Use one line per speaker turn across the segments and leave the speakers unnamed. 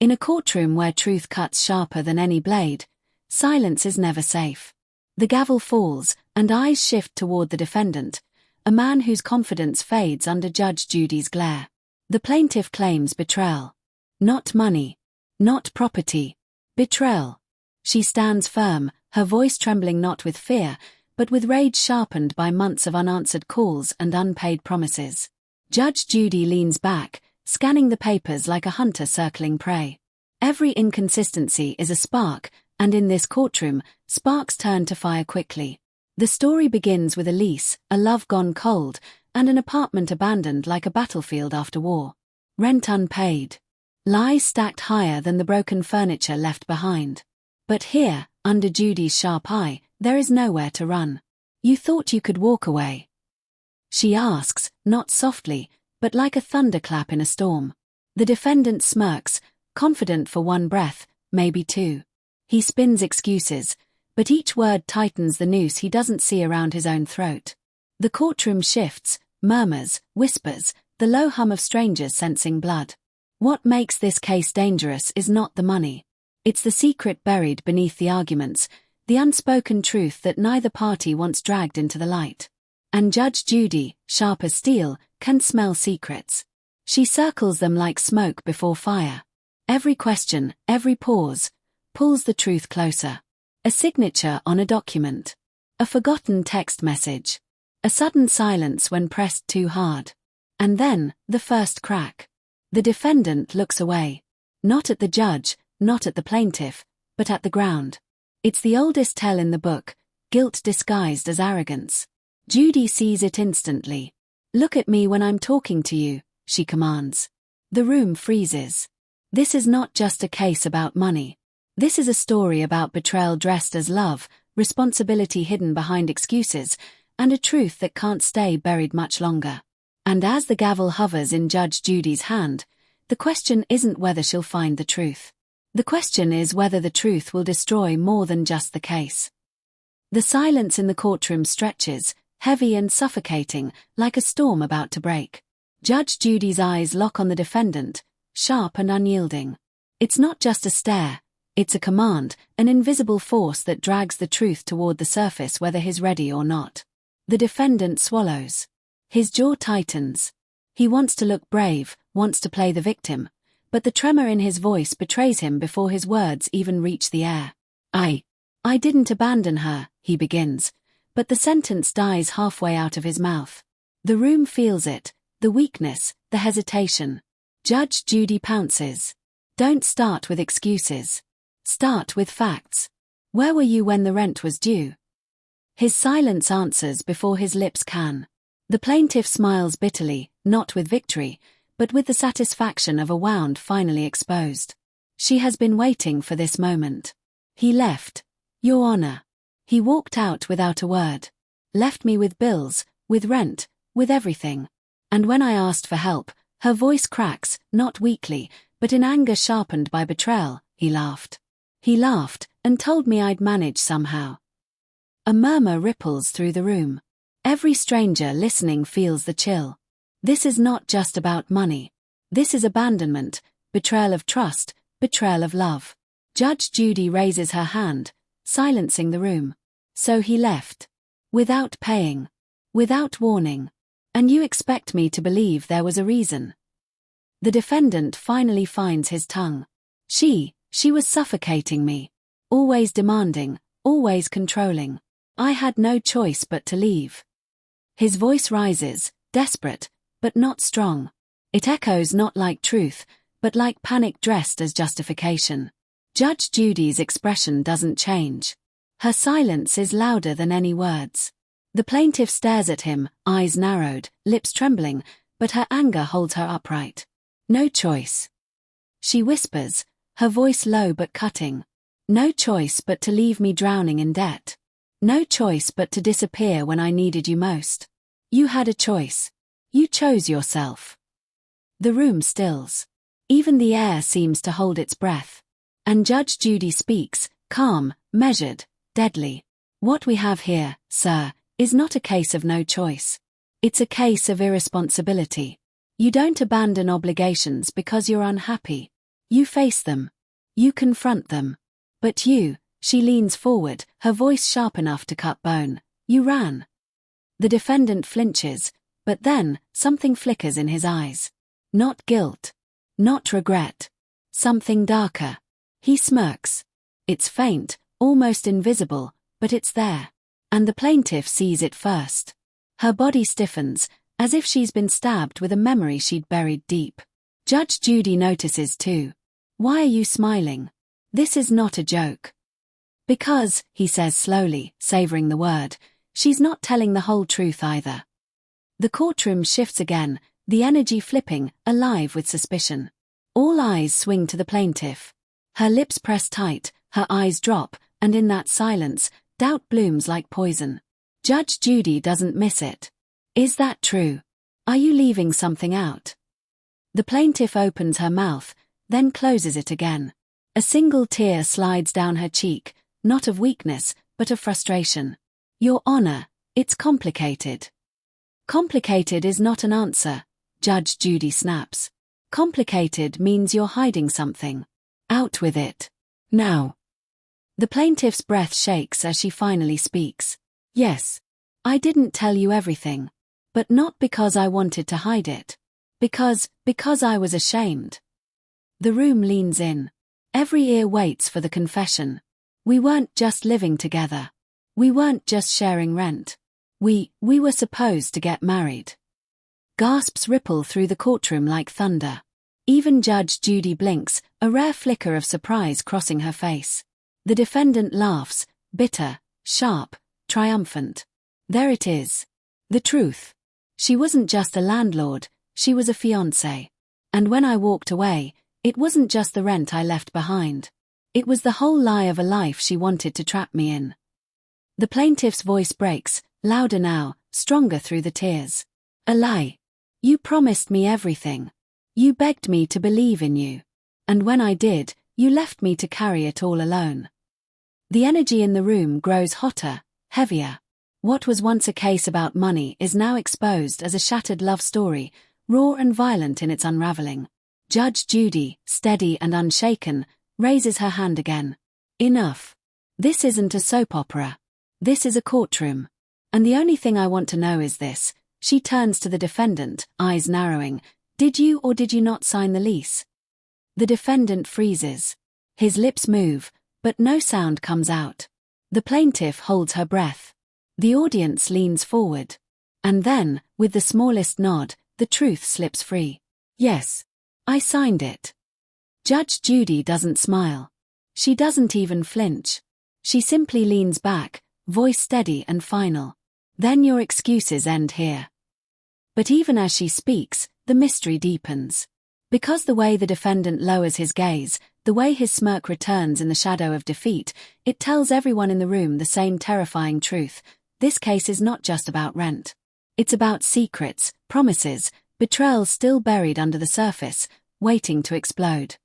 In a courtroom where truth cuts sharper than any blade, silence is never safe. The gavel falls, and eyes shift toward the defendant, a man whose confidence fades under Judge Judy's glare. The plaintiff claims betrayal. Not money. Not property. Betrayal. She stands firm, her voice trembling not with fear, but with rage sharpened by months of unanswered calls and unpaid promises. Judge Judy leans back, scanning the papers like a hunter circling prey. Every inconsistency is a spark, and in this courtroom, sparks turn to fire quickly. The story begins with a lease, a love gone cold, and an apartment abandoned like a battlefield after war. Rent unpaid. Lies stacked higher than the broken furniture left behind. But here, under Judy's sharp eye, there is nowhere to run. You thought you could walk away? She asks, not softly, but like a thunderclap in a storm. The defendant smirks, confident for one breath, maybe two. He spins excuses, but each word tightens the noose he doesn't see around his own throat. The courtroom shifts, murmurs, whispers, the low hum of strangers sensing blood. What makes this case dangerous is not the money. It's the secret buried beneath the arguments, the unspoken truth that neither party wants dragged into the light. And Judge Judy, sharp as steel, can smell secrets. She circles them like smoke before fire. Every question, every pause, pulls the truth closer. A signature on a document. A forgotten text message. A sudden silence when pressed too hard. And then, the first crack. The defendant looks away. Not at the judge, not at the plaintiff, but at the ground. It's the oldest tale in the book, guilt disguised as arrogance. Judy sees it instantly. Look at me when I'm talking to you, she commands. The room freezes. This is not just a case about money. This is a story about betrayal dressed as love, responsibility hidden behind excuses, and a truth that can't stay buried much longer. And as the gavel hovers in Judge Judy's hand, the question isn't whether she'll find the truth. The question is whether the truth will destroy more than just the case. The silence in the courtroom stretches, heavy and suffocating, like a storm about to break. Judge Judy's eyes lock on the defendant, sharp and unyielding. It's not just a stare, it's a command, an invisible force that drags the truth toward the surface whether he's ready or not. The defendant swallows. His jaw tightens. He wants to look brave, wants to play the victim, but the tremor in his voice betrays him before his words even reach the air. I didn't abandon her, he begins, but the sentence dies halfway out of his mouth. The room feels it, the weakness, the hesitation. Judge Judy pounces. Don't start with excuses. Start with facts. Where were you when the rent was due? His silence answers before his lips can. The plaintiff smiles bitterly, not with victory, but with the satisfaction of a wound finally exposed. She has been waiting for this moment. He left. Your Honor. He walked out without a word. Left me with bills, with rent, with everything. And when I asked for help, her voice cracks, not weakly, but in anger sharpened by betrayal. He laughed. He laughed, and told me I'd manage somehow. A murmur ripples through the room. Every stranger listening feels the chill. This is not just about money. This is abandonment, betrayal of trust, betrayal of love. Judge Judy raises her hand, silencing the room. So he left. Without paying. Without warning. And you expect me to believe there was a reason? The defendant finally finds his tongue. She was suffocating me. Always demanding, always controlling. I had no choice but to leave. His voice rises, desperate, but not strong. It echoes not like truth, but like panic dressed as justification. Judge Judy's expression doesn't change. Her silence is louder than any words. The plaintiff stares at him, eyes narrowed, lips trembling, but her anger holds her upright. No choice. She whispers, her voice low but cutting. No choice but to leave me drowning in debt. No choice but to disappear when I needed you most. You had a choice. You chose yourself. The room stills. Even the air seems to hold its breath. And Judge Judy speaks, calm, measured, deadly. What we have here, sir, is not a case of no choice. It's a case of irresponsibility. You don't abandon obligations because you're unhappy. You face them. You confront them. But you, she leans forward, her voice sharp enough to cut bone. You ran. The defendant flinches, but then, something flickers in his eyes. Not guilt. Not regret. Something darker. He smirks. It's faint, almost invisible, but it's there. And the plaintiff sees it first. Her body stiffens, as if she's been stabbed with a memory she'd buried deep. Judge Judy notices too. Why are you smiling? This is not a joke. Because, he says slowly, savoring the word, she's not telling the whole truth either. The courtroom shifts again, the energy flipping, alive with suspicion. All eyes swing to the plaintiff. Her lips press tight, her eyes drop, and in that silence, doubt blooms like poison. Judge Judy doesn't miss it. Is that true? Are you leaving something out? The plaintiff opens her mouth, then closes it again. A single tear slides down her cheek, not of weakness, but of frustration. Your Honor, it's complicated. Complicated is not an answer, Judge Judy snaps. Complicated means you're hiding something. Out with it. Now. The plaintiff's breath shakes as she finally speaks. Yes. I didn't tell you everything. But not because I wanted to hide it. Because I was ashamed. The room leans in. Every ear waits for the confession. We weren't just living together. We weren't just sharing rent. We were supposed to get married. Gasps ripple through the courtroom like thunder. Even Judge Judy blinks, a rare flicker of surprise crossing her face. The defendant laughs, bitter, sharp, triumphant. There it is. The truth. She wasn't just a landlord, she was a fiancée. And when I walked away, it wasn't just the rent I left behind. It was the whole lie of a life she wanted to trap me in. The plaintiff's voice breaks, louder now, stronger through the tears. A lie. You promised me everything. You begged me to believe in you. And when I did, you left me to carry it all alone. The energy in the room grows hotter, heavier. What was once a case about money is now exposed as a shattered love story, raw and violent in its unraveling. Judge Judy, steady and unshaken, raises her hand again. Enough. This isn't a soap opera. This is a courtroom. And the only thing I want to know is this. She turns to the defendant, eyes narrowing. Did you or did you not sign the lease? The defendant freezes. His lips move, but no sound comes out. The plaintiff holds her breath. The audience leans forward. And then, with the smallest nod, the truth slips free. Yes. I signed it. Judge Judy doesn't smile. She doesn't even flinch. She simply leans back, voice steady and final. Then your excuses end here. But even as she speaks, the mystery deepens. Because the way the defendant lowers his gaze, the way his smirk returns in the shadow of defeat, it tells everyone in the room the same terrifying truth. This case is not just about rent. It's about secrets, promises, betrayal still buried under the surface, waiting to explode.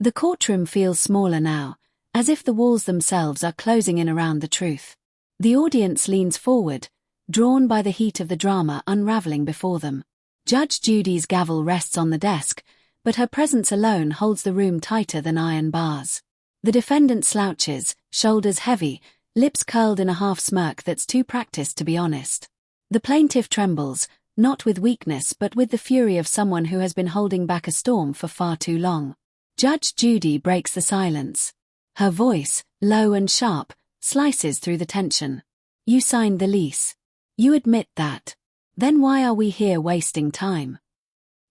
The courtroom feels smaller now, as if the walls themselves are closing in around the truth. The audience leans forward, drawn by the heat of the drama unraveling before them. Judge Judy's gavel rests on the desk, but her presence alone holds the room tighter than iron bars. The defendant slouches, shoulders heavy, lips curled in a half-smirk that's too practiced to be honest. The plaintiff trembles, not with weakness but with the fury of someone who has been holding back a storm for far too long. Judge Judy breaks the silence. Her voice, low and sharp, slices through the tension. You signed the lease. You admit that. Then why are we here wasting time?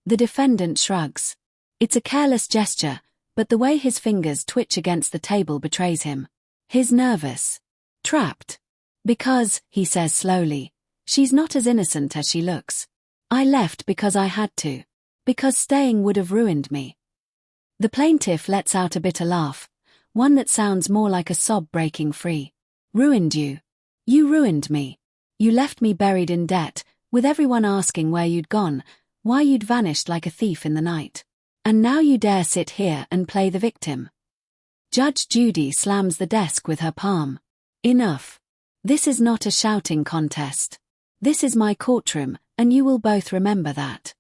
The defendant shrugs. It's a careless gesture, but the way his fingers twitch against the table betrays him. He's nervous. Trapped. Because, he says slowly, she's not as innocent as she looks. I left because I had to. Because staying would have ruined me. The plaintiff lets out a bitter laugh, one that sounds more like a sob breaking free. Ruined you. You ruined me. You left me buried in debt, with everyone asking where you'd gone, why you'd vanished like a thief in the night. And now you dare sit here and play the victim. Judge Judy slams the desk with her palm. Enough. This is not a shouting contest. This is my courtroom, and you will both remember that.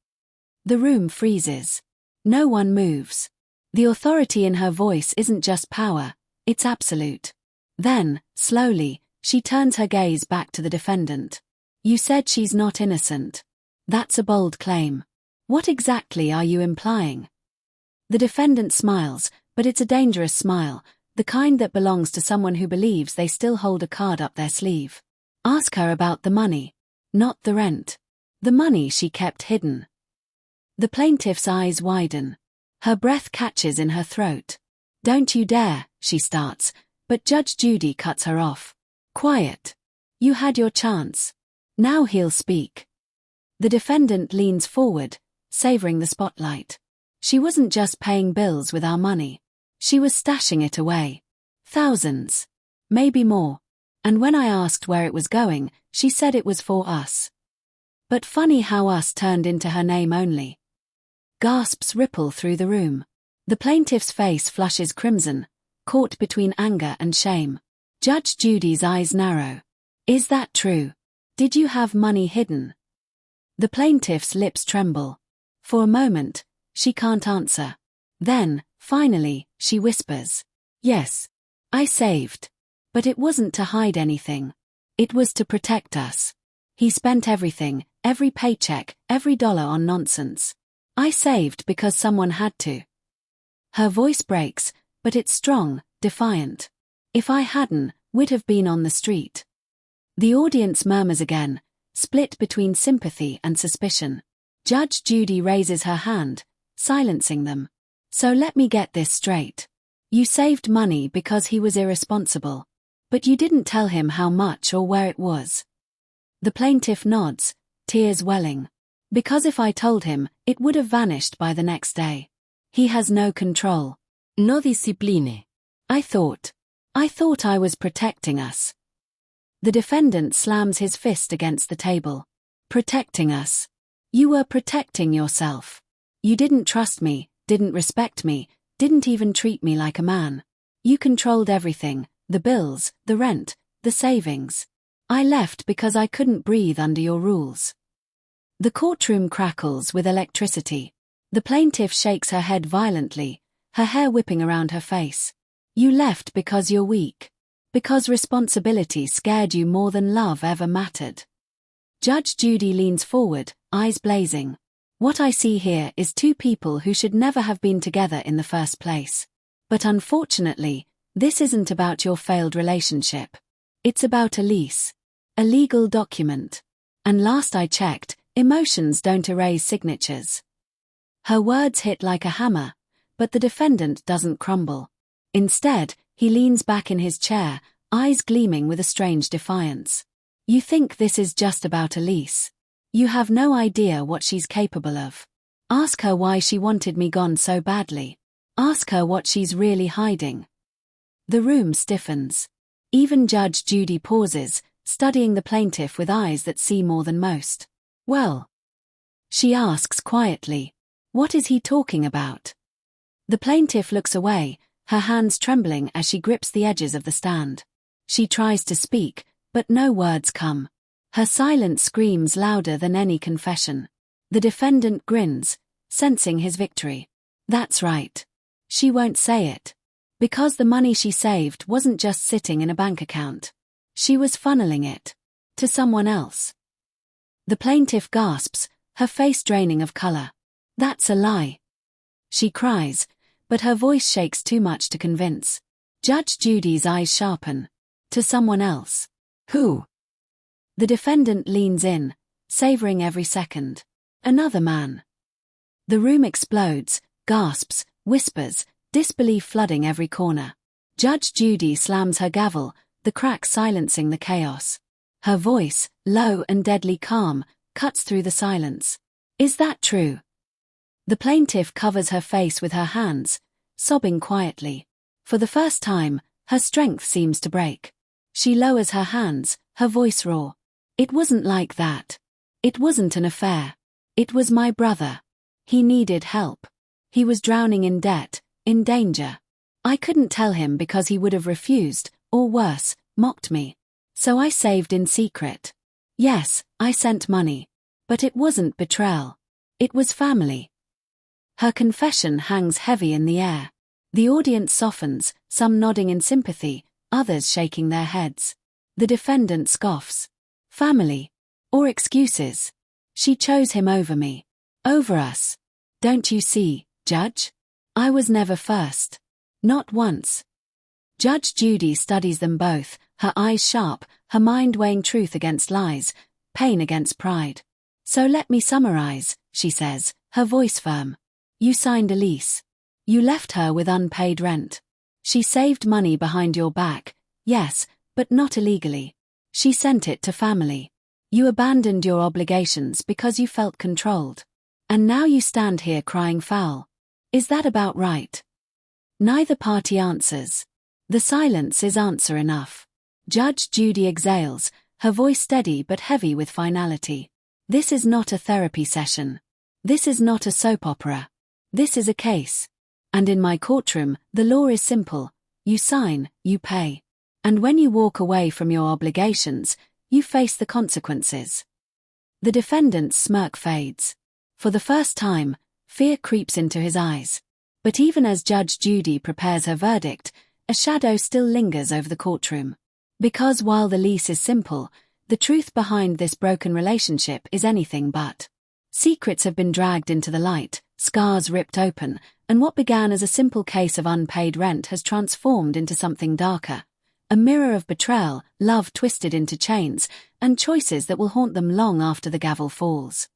The room freezes. No one moves. The authority in her voice isn't just power, it's absolute. Then, slowly, she turns her gaze back to the defendant. You said she's not innocent. That's a bold claim. What exactly are you implying? The defendant smiles, but it's a dangerous smile, the kind that belongs to someone who believes they still hold a card up their sleeve. Ask her about the money. Not the rent. The money she kept hidden. The plaintiff's eyes widen. Her breath catches in her throat. Don't you dare, she starts, but Judge Judy cuts her off. Quiet. You had your chance. Now he'll speak. The defendant leans forward, savoring the spotlight. She wasn't just paying bills with our money. She was stashing it away. Thousands. Maybe more. And when I asked where it was going, she said it was for us. But funny how us turned into her name only. Gasps ripple through the room. The plaintiff's face flushes crimson, caught between anger and shame. Judge Judy's eyes narrow. Is that true? Did you have money hidden? The plaintiff's lips tremble. For a moment, she can't answer. Then, finally, she whispers. Yes. I saved. But it wasn't to hide anything. It was to protect us. He spent everything, every paycheck, every dollar on nonsense. I saved because someone had to. Her voice breaks, but it's strong, defiant. If I hadn't, we'd have been on the street. The audience murmurs again, split between sympathy and suspicion. Judge Judy raises her hand, silencing them. So let me get this straight. You saved money because he was irresponsible. But you didn't tell him how much or where it was. The plaintiff nods, tears welling. Because if I told him, it would have vanished by the next day. He has no control. No discipline. I thought I was protecting us. The defendant slams his fist against the table. Protecting us. You were protecting yourself. You didn't trust me, didn't respect me, didn't even treat me like a man. You controlled everything, the bills, the rent, the savings. I left because I couldn't breathe under your rules. The courtroom crackles with electricity. The plaintiff shakes her head violently, her hair whipping around her face. You left because you're weak. Because responsibility scared you more than love ever mattered. Judge Judy leans forward, eyes blazing. What I see here is two people who should never have been together in the first place. But unfortunately, this isn't about your failed relationship. It's about a lease. A legal document. And last I checked, emotions don't erase signatures. Her words hit like a hammer, but the defendant doesn't crumble. Instead, he leans back in his chair, eyes gleaming with a strange defiance. You think this is just about a lease? You have no idea what she's capable of. Ask her why she wanted me gone so badly. Ask her what she's really hiding. The room stiffens. Even Judge Judy pauses, studying the plaintiff with eyes that see more than most. Well, she asks quietly, what is he talking about? The plaintiff looks away, her hands trembling as she grips the edges of the stand. She tries to speak, but no words come. Her silence screams louder than any confession. The defendant grins, sensing his victory. That's right. She won't say it. Because the money she saved wasn't just sitting in a bank account. She was funneling it. To someone else. The plaintiff gasps, her face draining of color. That's a lie. She cries, but her voice shakes too much to convince. Judge Judy's eyes sharpen. To someone else. Who? The defendant leans in, savoring every second. Another man. The room explodes, gasps, whispers, disbelief flooding every corner. Judge Judy slams her gavel, the crack silencing the chaos. Her voice, low and deadly calm, cuts through the silence. Is that true? The plaintiff covers her face with her hands, sobbing quietly. For the first time, her strength seems to break. She lowers her hands, her voice raw. It wasn't like that. It wasn't an affair. It was my brother. He needed help. He was drowning in debt, in danger. I couldn't tell him because he would have refused, or worse, mocked me. So I saved in secret. Yes, I sent money. But it wasn't betrayal. It was family. Her confession hangs heavy in the air. The audience softens, some nodding in sympathy, others shaking their heads. The defendant scoffs. Family. Or excuses. She chose him over me. Over us. Don't you see, Judge? I was never first. Not once. Judge Judy studies them both, her eyes sharp, her mind weighing truth against lies, pain against pride. So let me summarize, she says, her voice firm. You signed a lease. You left her with unpaid rent. She saved money behind your back, yes, but not illegally. She sent it to family. You abandoned your obligations because you felt controlled. And now you stand here crying foul. Is that about right? Neither party answers. The silence is answer enough. Judge Judy exhales, her voice steady but heavy with finality. This is not a therapy session. This is not a soap opera. This is a case. And in my courtroom, the law is simple. You sign, you pay. And when you walk away from your obligations, you face the consequences. The defendant's smirk fades. For the first time, fear creeps into his eyes. But even as Judge Judy prepares her verdict, a shadow still lingers over the courtroom. Because while the lease is simple, the truth behind this broken relationship is anything but. Secrets have been dragged into the light, scars ripped open, and what began as a simple case of unpaid rent has transformed into something darker. A mirror of betrayal, love twisted into chains, and choices that will haunt them long after the gavel falls.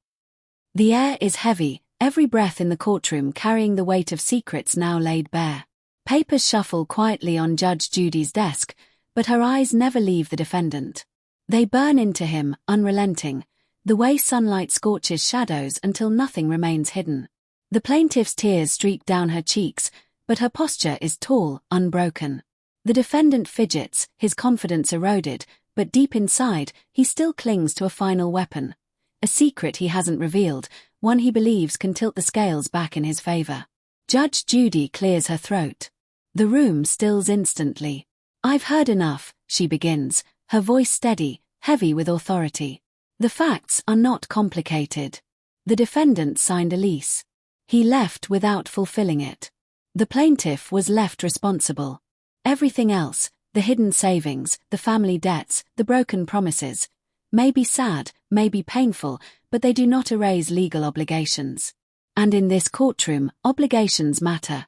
The air is heavy, every breath in the courtroom carrying the weight of secrets now laid bare. Papers shuffle quietly on Judge Judy's desk, but her eyes never leave the defendant. They burn into him, unrelenting, the way sunlight scorches shadows until nothing remains hidden. The plaintiff's tears streak down her cheeks, but her posture is tall, unbroken. The defendant fidgets, his confidence eroded, but deep inside, he still clings to a final weapon. A secret he hasn't revealed, one he believes can tilt the scales back in his favor. Judge Judy clears her throat. The room stills instantly. I've heard enough, she begins, her voice steady, heavy with authority. The facts are not complicated. The defendant signed a lease. He left without fulfilling it. The plaintiff was left responsible. Everything else, the hidden savings, the family debts, the broken promises, may be sad, may be painful, but they do not erase legal obligations. And in this courtroom, obligations matter.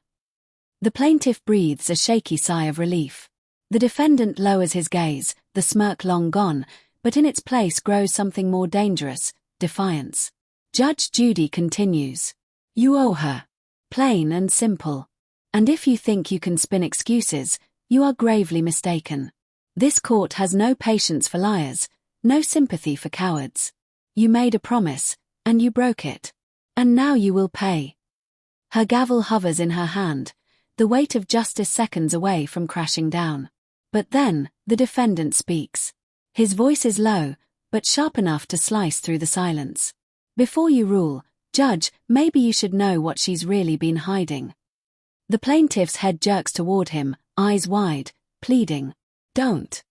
The plaintiff breathes a shaky sigh of relief. The defendant lowers his gaze, the smirk long gone, but in its place grows something more dangerous, defiance. Judge Judy continues. You owe her. Plain and simple. And if you think you can spin excuses, you are gravely mistaken. This court has no patience for liars, no sympathy for cowards. You made a promise, and you broke it. And now you will pay. Her gavel hovers in her hand, the weight of justice seconds away from crashing down. But then, the defendant speaks. His voice is low, but sharp enough to slice through the silence. Before you rule, Judge, maybe you should know what she's really been hiding. The plaintiff's head jerks toward him, eyes wide, pleading. Don't.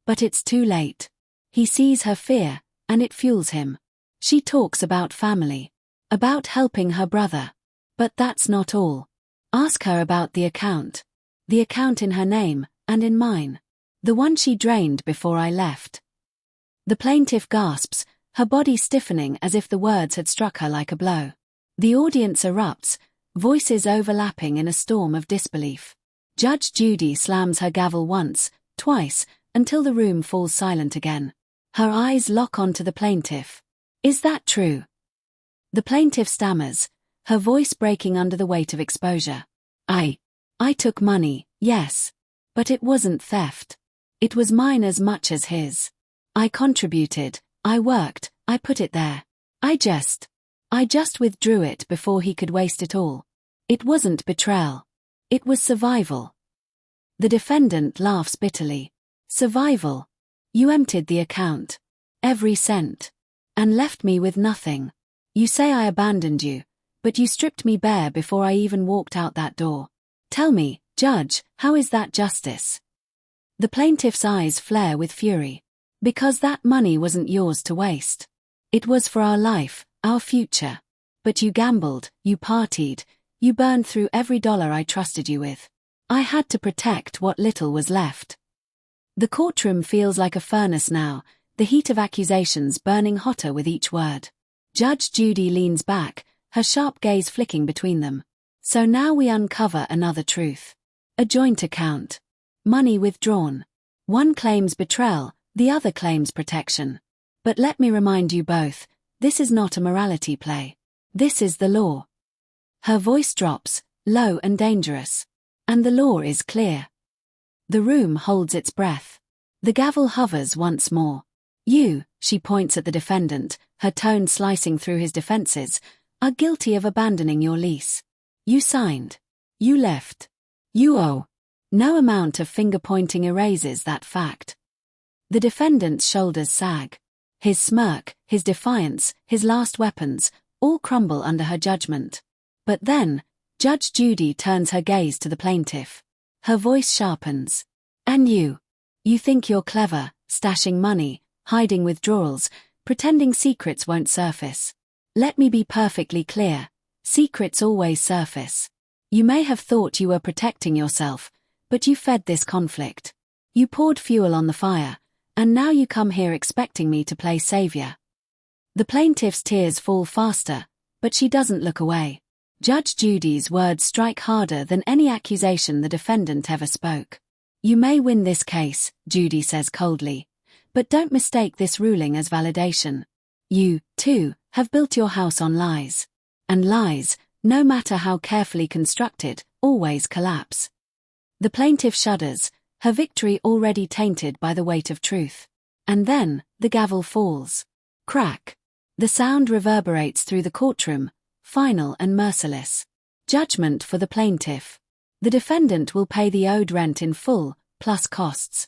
But it's too late. He sees her fear, and it fuels him. She talks about family. About helping her brother. But that's not all. Ask her about the account. The account in her name, and in mine. The one she drained before I left. The plaintiff gasps, her body stiffening as if the words had struck her like a blow. The audience erupts, voices overlapping in a storm of disbelief. Judge Judy slams her gavel once, twice, until the room falls silent again. Her eyes lock onto the plaintiff. Is that true? The plaintiff stammers, her voice breaking under the weight of exposure. I took money, yes. But it wasn't theft. It was mine as much as his. I contributed, I worked, I put it there. I just withdrew it before he could waste it all. It wasn't betrayal. It was survival. The defendant laughs bitterly. Survival. You emptied the account. Every cent. And left me with nothing. You say I abandoned you, but you stripped me bare before I even walked out that door. Tell me, Judge, how is that justice? The plaintiff's eyes flare with fury. Because that money wasn't yours to waste. It was for our life, our future. But you gambled, you partied, you burned through every dollar I trusted you with. I had to protect what little was left. The courtroom feels like a furnace now, the heat of accusations burning hotter with each word. Judge Judy leans back, her sharp gaze flicking between them. So now we uncover another truth. A joint account. Money withdrawn. One claims betrayal, the other claims protection. But let me remind you both, this is not a morality play. This is the law. Her voice drops, low and dangerous. And the law is clear. The room holds its breath. The gavel hovers once more. You, she points at the defendant, her tone slicing through his defenses, are guilty of abandoning your lease. You signed. You left. You owe. No amount of finger-pointing erases that fact. The defendant's shoulders sag. His smirk, his defiance, his last weapons, all crumble under her judgment. But then, Judge Judy turns her gaze to the plaintiff. Her voice sharpens. And you think you're clever, stashing money, hiding withdrawals, pretending secrets won't surface. Let me be perfectly clear. Secrets always surface. You may have thought you were protecting yourself, but you fed this conflict. You poured fuel on the fire, and now you come here expecting me to play savior. The plaintiff's tears fall faster, but she doesn't look away. Judge Judy's words strike harder than any accusation the defendant ever spoke. You may win this case, Judy says coldly, but don't mistake this ruling as validation. You, too, have built your house on lies. And lies, no matter how carefully constructed, always collapse. The plaintiff shudders, her victory already tainted by the weight of truth. And then, the gavel falls. Crack. The sound reverberates through the courtroom, final and merciless. Judgment for the plaintiff. The defendant will pay the owed rent in full, plus costs.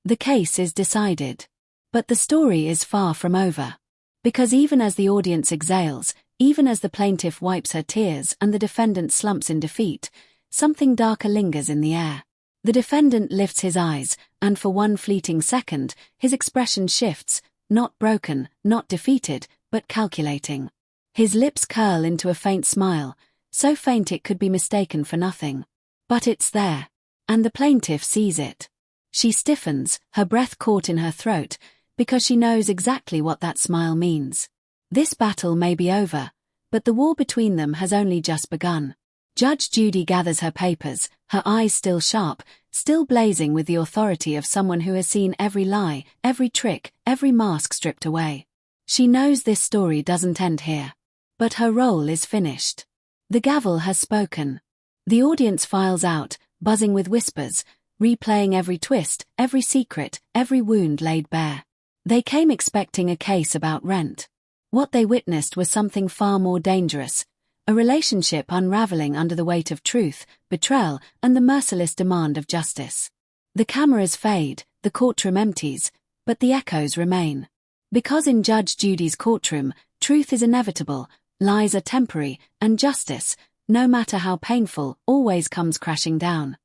The case is decided. But the story is far from over. Because even as the audience exhales, even as the plaintiff wipes her tears and the defendant slumps in defeat, something darker lingers in the air. The defendant lifts his eyes, and for one fleeting second, his expression shifts, not broken, not defeated, but calculating. His lips curl into a faint smile, so faint it could be mistaken for nothing. But it's there. And the plaintiff sees it. She stiffens, her breath caught in her throat, because she knows exactly what that smile means. This battle may be over, but the war between them has only just begun. Judge Judy gathers her papers, her eyes still sharp, still blazing with the authority of someone who has seen every lie, every trick, every mask stripped away. She knows this story doesn't end here. But her role is finished. The gavel has spoken. The audience files out, buzzing with whispers, replaying every twist, every secret, every wound laid bare. They came expecting a case about rent. What they witnessed was something far more dangerous, a relationship unraveling under the weight of truth, betrayal, and the merciless demand of justice. The cameras fade, the courtroom empties, but the echoes remain. Because in Judge Judy's courtroom, truth is inevitable, lies are temporary, and justice, no matter how painful, always comes crashing down.